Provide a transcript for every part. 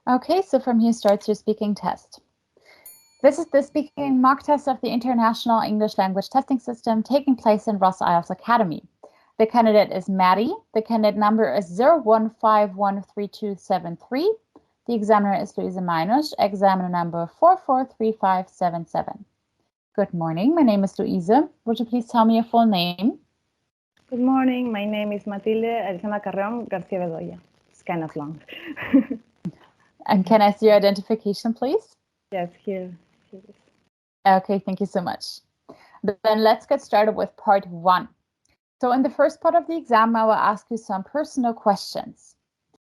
Okay, so from here starts your speaking test. This is the speaking mock test of the International English Language Testing System taking place in Ross IELTS Academy. The candidate is Maddie. The candidate number is 01513273. The examiner is Luisa Meinusch, examiner number 443577. Good morning, my name is Luisa. Would you please tell me your full name? Good morning, my name is Matilde Arizona Carreón García Bedoya. It's kind of long. And can I see your identification, please? Yes, here it is. Okay, thank you so much. Then let's get started with part 1. So in the first part of the exam, I will ask you some personal questions.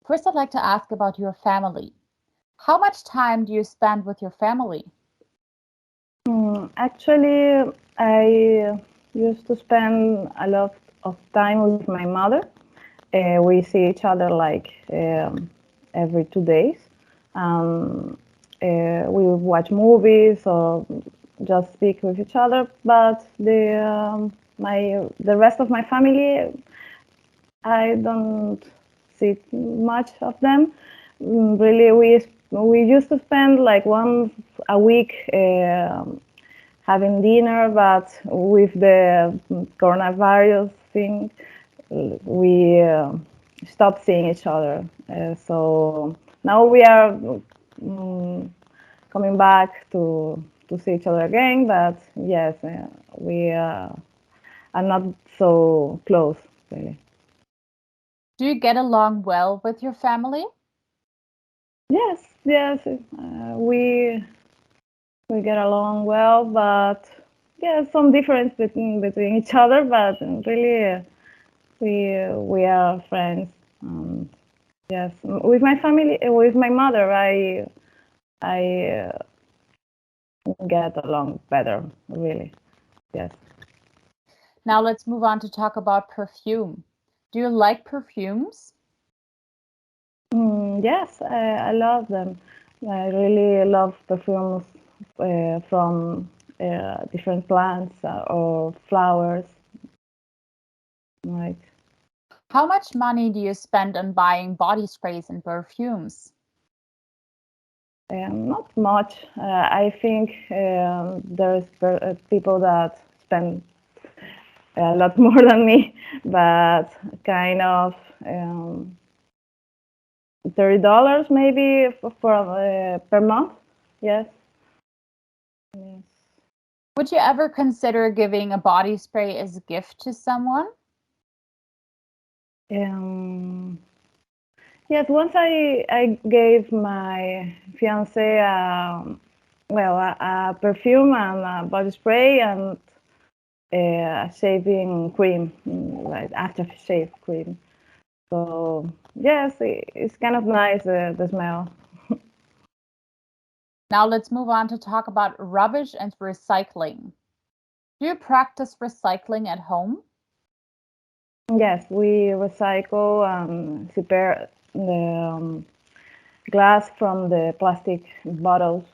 First, I'd like to ask about your family. How much time do you spend with your family? Actually, I used to spend a lot of time with my mother. We see each other like every 2 days. We watch movies or just speak with each other. But the rest of my family, I don't see much of them. Really, we used to spend like once a week having dinner, but with the coronavirus thing, we stopped seeing each other. So now we are coming back to see each other again, but yes, we are not so close, really. Do you get along well with your family? Yes, we get along well, but yeah, some difference between each other, but really we are friends. Yes, with my family, with my mother, I get along better, really. Yes. Now let's move on to talk about perfume. Do you like perfumes? Yes, I love them. I really love perfumes from different plants or flowers. Right. How much money do you spend on buying body sprays and perfumes? Not much. I think there's people that spend a lot more than me, but kind of $30 maybe for per month. Yes. Yes. Would you ever consider giving a body spray as a gift to someone? Yes, once I gave my fiance a perfume and a body spray and a shaving cream, like aftershave cream. So yes, it's kind of nice, the smell. Now let's move on to talk about rubbish and recycling. Do you practice recycling at home? Yes, we recycle and separate the glass from the plastic bottles,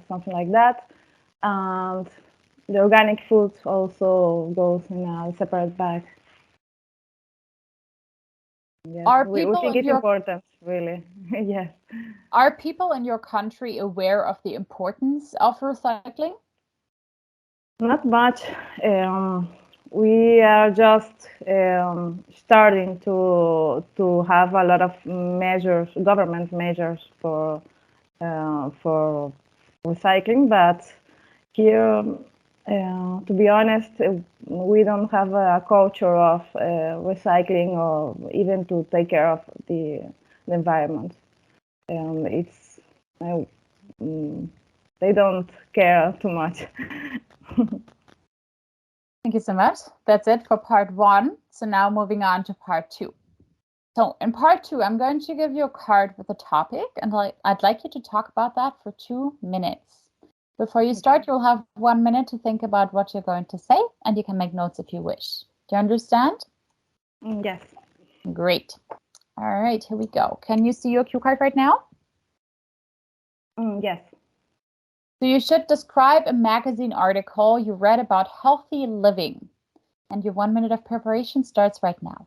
something like that. And the organic food also goes in a separate bag. Yes, we think it's important, really. Yes. Are people in your country aware of the importance of recycling? Not much. We are just starting to have a lot of measures, government measures for recycling, but here, to be honest, we don't have a culture of recycling or even to take care of the environment. It's they don't care too much. Thank you so much. That's it for part 1. So now moving on to part 2. So in part 2, I'm going to give you a card with a topic, and I'd like you to talk about that for 2 minutes. Before you start, you'll have 1 minute to think about what you're going to say, and you can make notes if you wish. Do you understand? Yes. Great. All right, here we go. Can you see your cue card right now? Yes. So you should describe a magazine article you read about healthy living. And your 1 minute of preparation starts right now.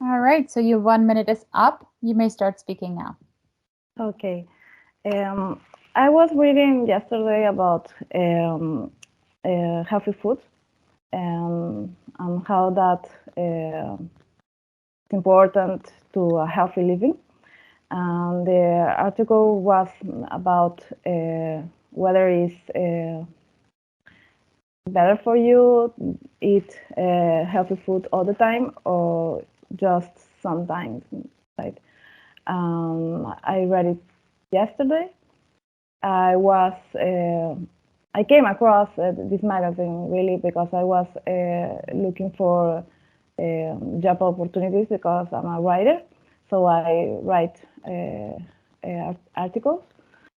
All right, so your 1 minute is up. You may start speaking now. Okay. I was reading yesterday about healthy food and how that is important to a healthy living. And the article was about whether it's better for you eat healthy food all the time or just sometimes, right? I read it yesterday. I came across this magazine really because I was looking for job opportunities because I'm a writer, so I write articles,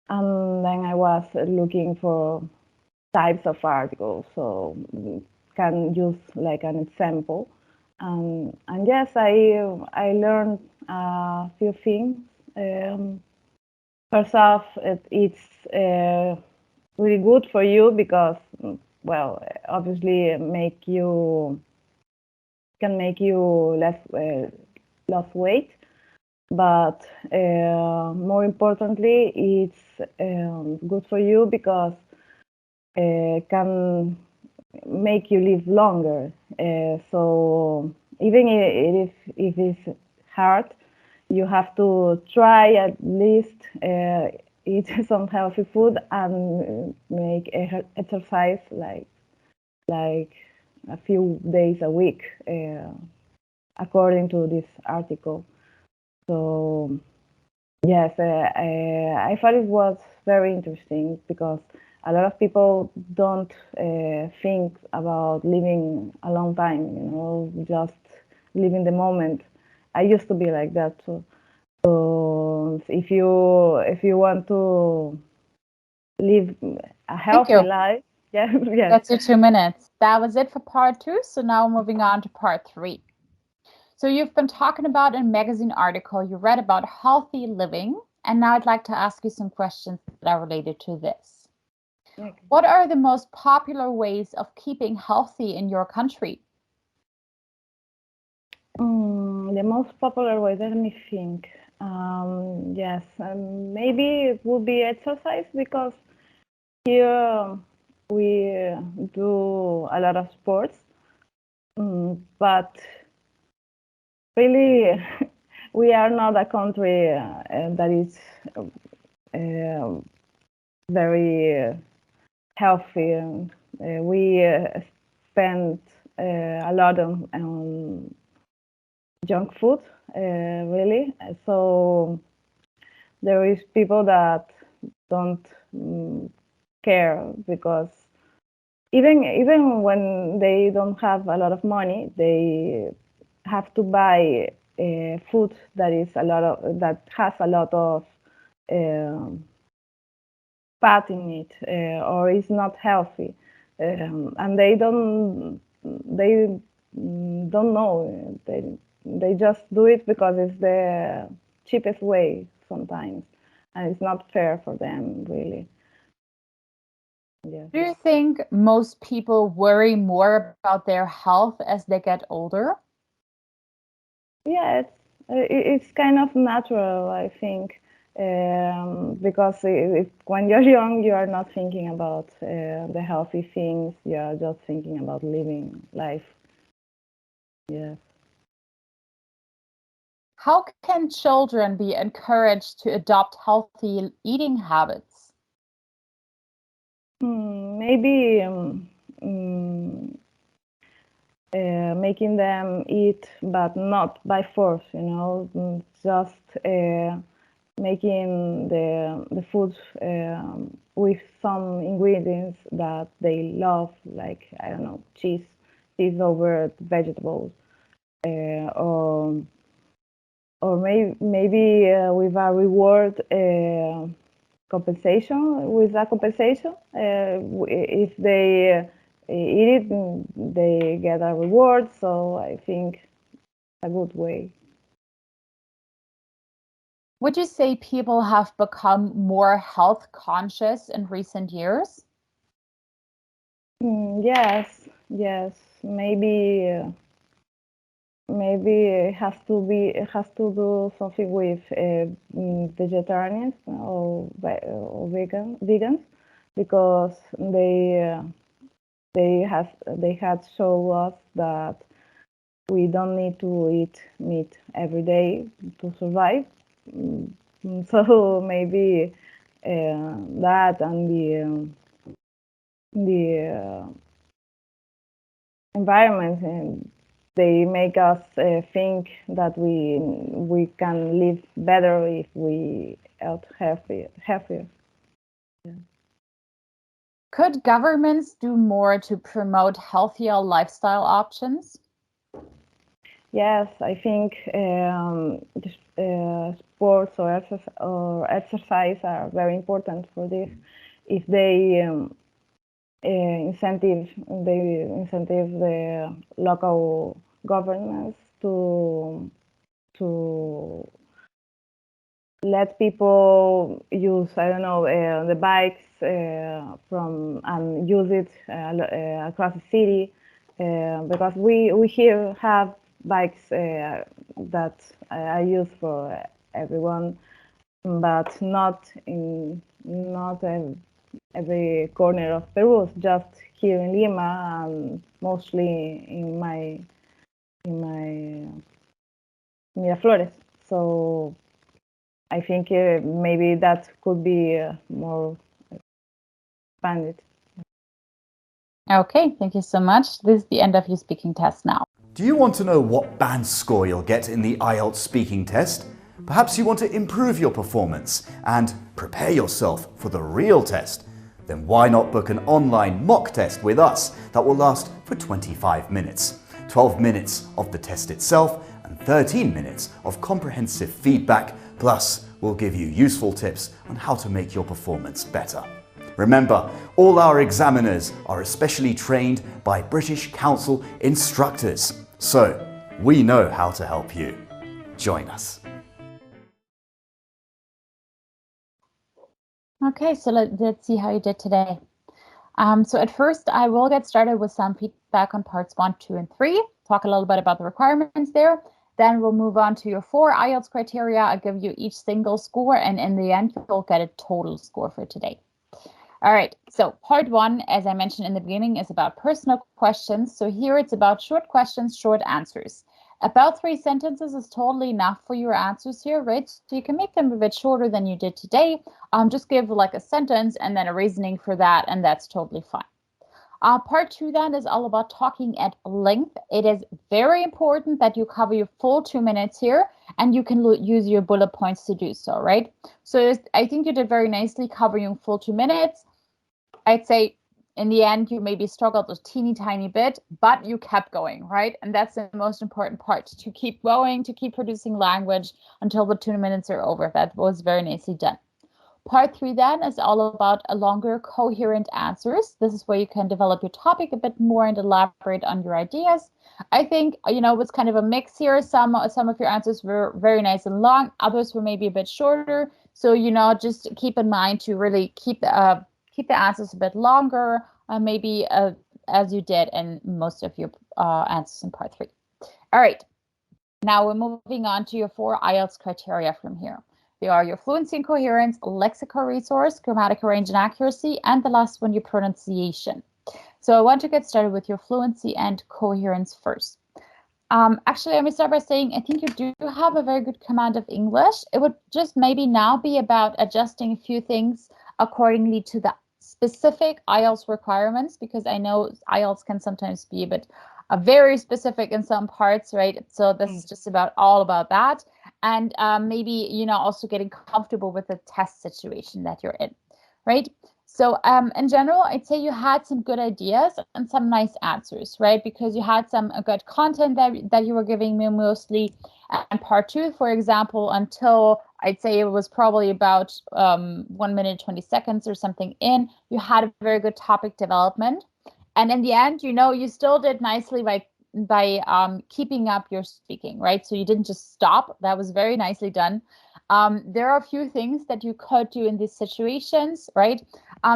and then I was looking for types of articles, so can use like an example. And yes, I learned a few things. First off, it's really good for you because, well, obviously can make you less weight, but more importantly, it's good for you because can make you live longer. So even if it's hard, you have to try at least eat some healthy food and make exercise like a few days a week, according to this article. So yes, I thought it was very interesting because a lot of people don't think about living a long time, just living the moment. I used to be like that too. So if you want to live a Thank healthy you. life, yeah, yes. That's your 2 minutes. That was it for part 2. So now moving on to part 3. So you've been talking about a magazine article, you read about healthy living, and now I'd like to ask you some questions that are related to this. Okay. What are the most popular ways of keeping healthy in your country? The most popular way, let me think. Yes, maybe it would be exercise because here we do a lot of sports, but really we are not a country that is uh, very healthy. We spend a lot on junk food, really. So there is people that don't care because even when they don't have a lot of money, they have to buy food that has a lot of um, fat in it, or is not healthy, and they don't know. They just do it because it's the cheapest way sometimes, and it's not fair for them, really. Yes. Do you think most people worry more about their health as they get older? Yeah, it's kind of natural, I think, because when you're young, you are not thinking about the healthy things. You are just thinking about living life. Yes. How can children be encouraged to adopt healthy eating habits? Maybe making them eat, but not by force. Just making the food with some ingredients that they love, like I don't know, cheese over vegetables, or maybe with a reward compensation. With a compensation, if they eat it, they get a reward. So I think a good way. Would you say people have become more health conscious in recent years? Yes, maybe maybe it has to do something with vegetarians or vegans, because they had shown us that we don't need to eat meat every day to survive. So maybe that and the environment, and they make us think that we can live better if we eat healthier. Yeah. Could governments do more to promote healthier lifestyle options? Yes, I think sports or exercise are very important for this. If they incentive the local governments to let people use, I don't know, the bikes from and use it across the city, because we here have bikes that are used for everyone, but not in every corner of Peru, just here in Lima and mostly in my Miraflores. So I think maybe that could be more expanded. Okay, thank you so much. This is the end of your speaking test now. Do you want to know what band score you'll get in the IELTS speaking test? Perhaps you want to improve your performance and prepare yourself for the real test? Then why not book an online mock test with us that will last for 25 minutes? 12 minutes of the test itself and 13 minutes of comprehensive feedback, plus we'll give you useful tips on how to make your performance better. Remember, all our examiners are especially trained by British Council instructors, so we know how to help you. Join us. Okay, so let's see how you did today. So at first, I will get started with some feedback on parts 1, 2, and 3, talk a little bit about the requirements there. Then we'll move on to your 4 IELTS criteria. I'll give you each single score, and in the end, you'll get a total score for today. All right, so part 1, as I mentioned in the beginning, is about personal questions. So here it's about short questions, short answers. About 3 sentences is totally enough for your answers here, right? So you can make them a bit shorter than you did today. Just give like a sentence and then a reasoning for that, and that's totally fine. Part 2 then is all about talking at length. It is very important that you cover your full 2 minutes here, and you can use your bullet points to do so, right? So I think you did very nicely covering full 2 minutes. I'd say in the end, you maybe struggled a teeny tiny bit, but you kept going, right? And that's the most important part, to keep going, to keep producing language until the 2 minutes are over. That was very nicely done. Part 3 then is all about a longer coherent answers. This is where you can develop your topic a bit more and elaborate on your ideas. I think, you know, it's kind of a mix here. Some of your answers were very nice and long. Others were maybe a bit shorter. So, you know, just keep in mind to really keep the answers a bit longer, maybe as you did in most of your answers in part 3. All right. Now we're moving on to your 4 IELTS criteria from here. They are your fluency and coherence, lexical resource, grammatical range and accuracy, and the last one, your pronunciation. So I want to get started with your fluency and coherence first. Actually, let me start by saying I think you do have a very good command of English. It would just maybe now be about adjusting a few things accordingly to the specific IELTS requirements, because I know IELTS can sometimes be a bit very specific in some parts, right? So this is just all about that. And maybe, you know, also getting comfortable with the test situation that you're in, right? So in general, I'd say you had some good ideas and some nice answers, right? Because you had some good content that you were giving me mostly. And part 2, for example, until I'd say it was probably about 1 minute, 20 seconds or something in, you had a very good topic development. And in the end, you know, you still did nicely by keeping up your speaking, right? So you didn't just stop. That was very nicely done. There are a few things that you could do in these situations, right?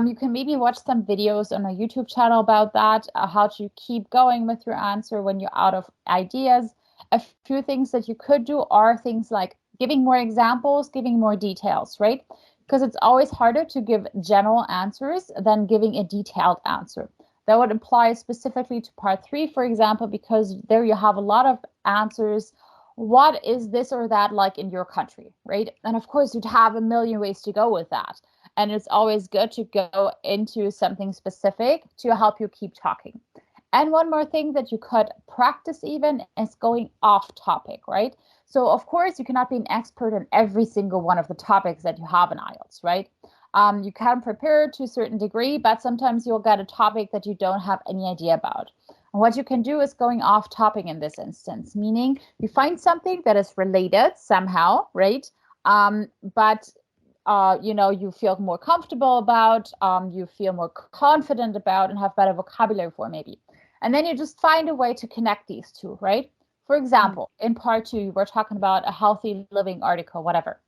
You can maybe watch some videos on a YouTube channel about that, how to keep going with your answer when you're out of ideas. A few things that you could do are things like giving more examples, giving more details, right? Because it's always harder to give general answers than giving a detailed answer. That would apply specifically to part 3, for example, because there you have a lot of answers. What is this or that like in your country, right? And of course, you'd have a million ways to go with that. And it's always good to go into something specific to help you keep talking. And one more thing that you could practice even is going off topic, right? So of course, you cannot be an expert in every single one of the topics that you have in IELTS, right? You can prepare to a certain degree, but sometimes you'll get a topic that you don't have any idea about. And what you can do is going off topic in this instance, meaning you find something that is related somehow, right? But you feel more comfortable about, you feel more confident about, and have better vocabulary for maybe. And then you just find a way to connect these two, right? For example, in part 2, we're talking about a healthy living article, whatever.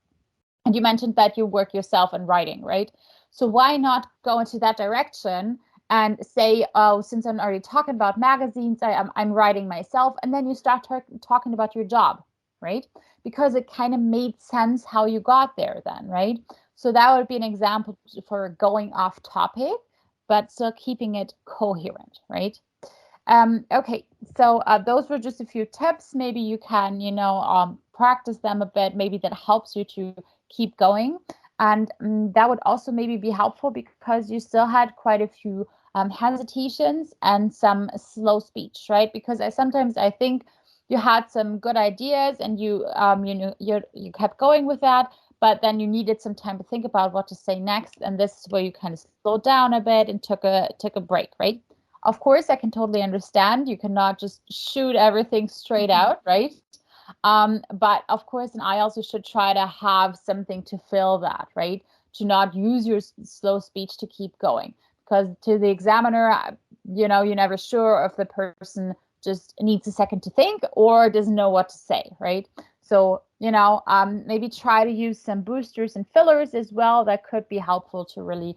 And you mentioned that you work yourself in writing, right? So why not go into that direction and say, oh, since I'm already talking about magazines, I'm writing myself. And then you start talking about your job, right? Because it kind of made sense how you got there then, right? So that would be an example for going off topic, but still keeping it coherent, right? Okay, so those were just a few tips. Maybe you can, practice them a bit. Maybe that helps you to keep going. And that would also maybe be helpful because you still had quite a few hesitations and some slow speech, right? Because I think you had some good ideas and you kept going with that, but then you needed some time to think about what to say next. And this is where you kind of slowed down a bit and took a break, right? Of course, I can totally understand. You cannot just shoot everything straight out, right? But of course, in IELTS, you should try to have something to fill that, right? To not use your slow speech to keep going. Because to the examiner, you're never sure if the person just needs a second to think or doesn't know what to say, right? So, maybe try to use some boosters and fillers as well. That could be helpful to really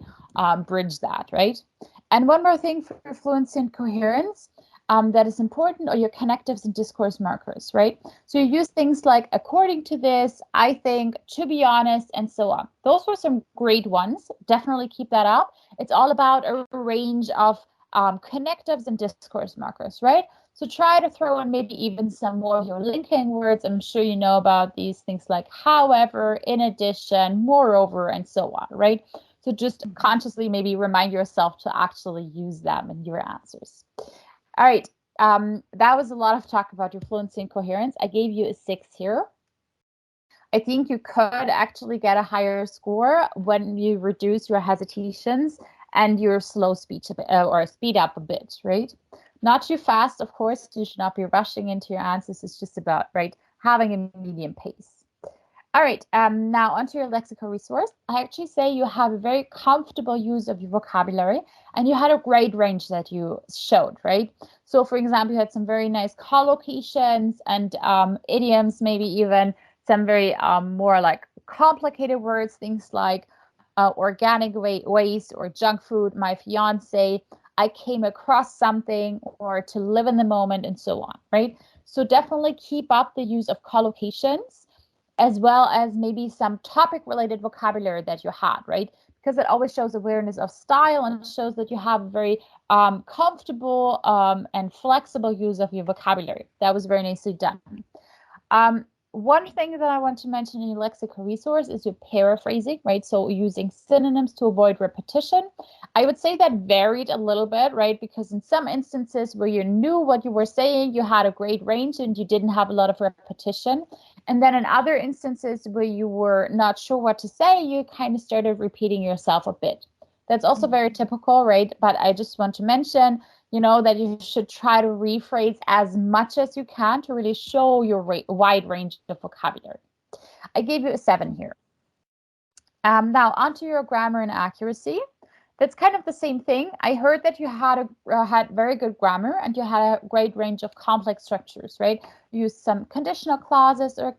bridge that, right? And one more thing for fluency and coherence that is important are your connectives and discourse markers, right? So you use things like according to this, I think, to be honest, and so on. Those were some great ones. Definitely keep that up. It's all about a range of connectives and discourse markers, right? So try to throw in maybe even some more of your linking words. I'm sure you know about these things like however, in addition, moreover, and so on, right? So just consciously maybe remind yourself to actually use them in your answers. All right. That was a lot of talk about your fluency and coherence. I gave you a 6 here. I think you could actually get a higher score when you reduce your hesitations and your slow speech a bit, or speed up a bit, right? Not too fast, of course. You should not be rushing into your answers. It's just about, right, having a medium pace. All right, now onto your lexical resource. I actually say you have a very comfortable use of your vocabulary and you had a great range that you showed, right? So for example, you had some very nice collocations and idioms, maybe even some very more like complicated words, things like organic waste or junk food, my fiance, I came across something, or to live in the moment, and so on, right? So definitely keep up the use of collocations, as well as maybe some topic-related vocabulary that you had, right? Because it always shows awareness of style and shows that you have a very comfortable and flexible use of your vocabulary. That was very nicely done. One thing that I want to mention in your lexical resource is your paraphrasing, right? So using synonyms to avoid repetition. I would say that varied a little bit, right? Because in some instances where you knew what you were saying, you had a great range and you didn't have a lot of repetition. And then in other instances where you were not sure what to say, you kind of started repeating yourself a bit. That's also very typical, right? But I just want to mention, that you should try to rephrase as much as you can to really show your wide range of vocabulary. I gave you a 7 here. Now, onto your grammar and accuracy. That's kind of the same thing. I heard that you had very good grammar and you had a great range of complex structures, right? You used some conditional clauses or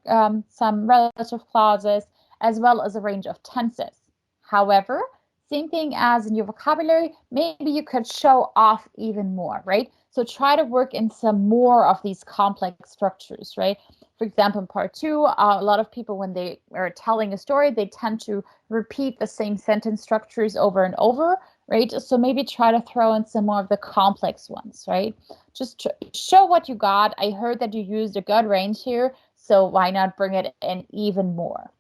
some relative clauses, as well as a range of tenses. However, same thing as in your vocabulary, maybe you could show off even more, right? So try to work in some more of these complex structures, right? For example, in part 2, a lot of people, when they are telling a story, they tend to repeat the same sentence structures over and over, right? So maybe try to throw in some more of the complex ones, right? Just show what you got. I heard that you used a good range here, so why not bring it in even more?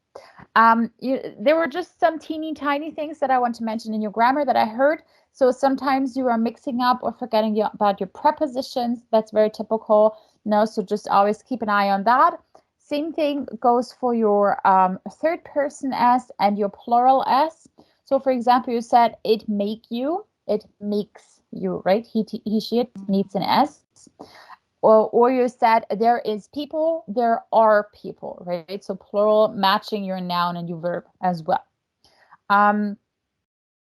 There were just some teeny tiny things that I want to mention in your grammar that I heard. So sometimes you are mixing up or forgetting about your prepositions. That's very typical. So just always keep an eye on that. Same thing goes for your third person S and your plural S. So for example, you said it makes you, right? He, she, it needs an S. Or you said there is people, there are people, right? So plural matching your noun and your verb as well.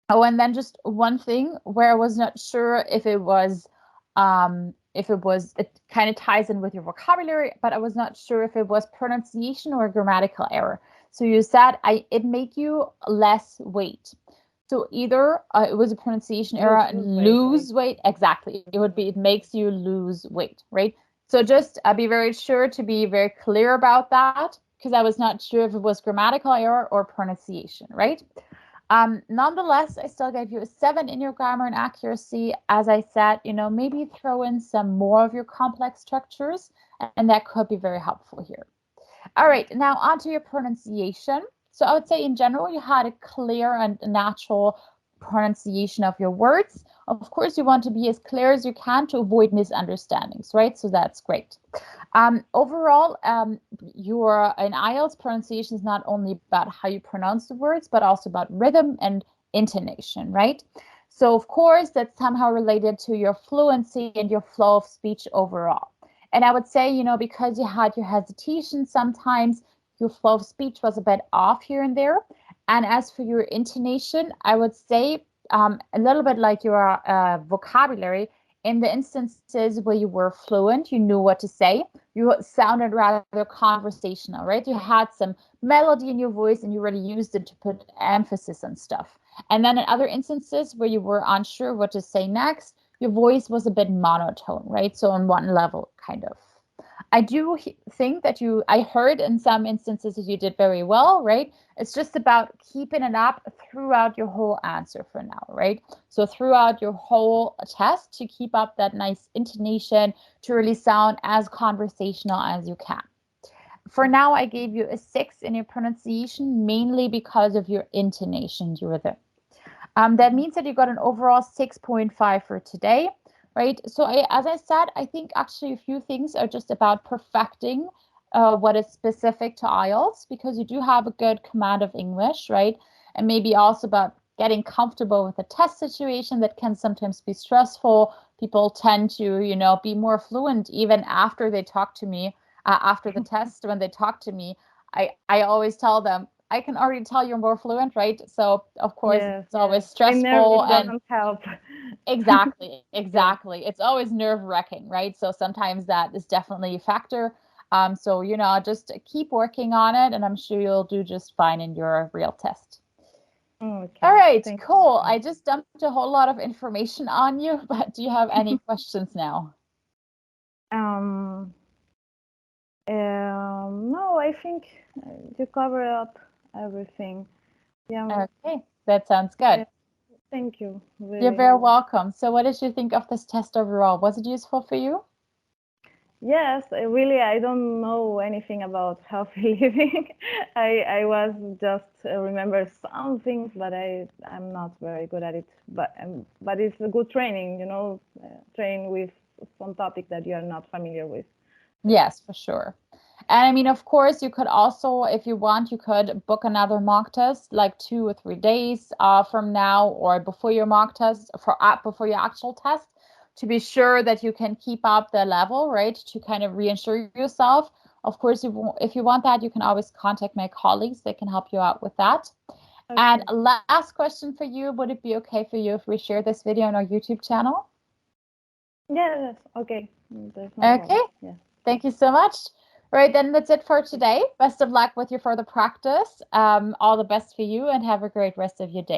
And then just one thing where I was not sure if it kind of ties in with your vocabulary, but I was not sure if it was pronunciation or grammatical error. So you said it make you less weight. So either it was a pronunciation error and lose weight. Exactly. It would be it makes you lose weight, right? So just be very sure to be very clear about that, because I was not sure if it was grammatical error or pronunciation, right? Nonetheless, I still gave you a 7 in your grammar and accuracy. As I said, maybe throw in some more of your complex structures, and that could be very helpful here. All right, now on to your pronunciation. So I would say in general, you had a clear and natural pronunciation of your words. Of course, you want to be as clear as you can to avoid misunderstandings, right? So that's great. Overall, your an IELTS pronunciation is not only about how you pronounce the words, but also about rhythm and intonation, right? So of course, that's somehow related to your fluency and your flow of speech overall. And I would say, because you had your hesitation sometimes, your flow of speech was a bit off here and there. And as for your intonation, I would say a little bit like your vocabulary. In the instances where you were fluent, you knew what to say, you sounded rather conversational, right? You had some melody in your voice and you really used it to put emphasis on stuff. And then in other instances where you were unsure what to say next, your voice was a bit monotone, right? So on one level, kind of. I do think that I heard in some instances that you did very well, right? It's just about keeping it up throughout your whole answer for now, right? So throughout your whole test, to keep up that nice intonation, to really sound as conversational as you can. For now, I gave you a 6 in your pronunciation, mainly because of your intonation, your rhythm. That means that you got an overall 6.5 for today. Right. So as I said, I think actually a few things are just about perfecting what is specific to IELTS, because you do have a good command of English, right? And maybe also about getting comfortable with the test situation that can sometimes be stressful. People tend to, be more fluent even after they talk to me, after the test. When they talk to me, I always tell them, I can already tell you're more fluent, right? So of course it's always stressful and doesn't help. Exactly. It's always nerve-wracking, right? So sometimes that is definitely a factor. So just keep working on it, and I'm sure you'll do just fine in your real test. Okay. All right, cool. I just dumped a whole lot of information on you, but do you have any questions now? No, I think you covered up everything. Yeah. Okay, that sounds good. Thank you. You're very welcome. So what did you think of this test overall? Was it useful for you? Yes, really, I don't know anything about healthy living. I was just remember some things, but I'm not very good at it. But it's a good training, train with some topic that you are not familiar with. Yes, for sure. And I mean, of course, you could also, if you want, you could book another mock test like 2 or 3 days from now, or before your mock test, before your actual test, to be sure that you can keep up the level, right? To kind of reassure yourself. Of course, if you want that, you can always contact my colleagues. They can help you out with that. Okay. And last question for you, would it be okay for you if we share this video on our YouTube channel? Yes, okay. Okay, yeah. Thank you so much. Right, then that's it for today. Best of luck with your further practice. All the best for you, and have a great rest of your day.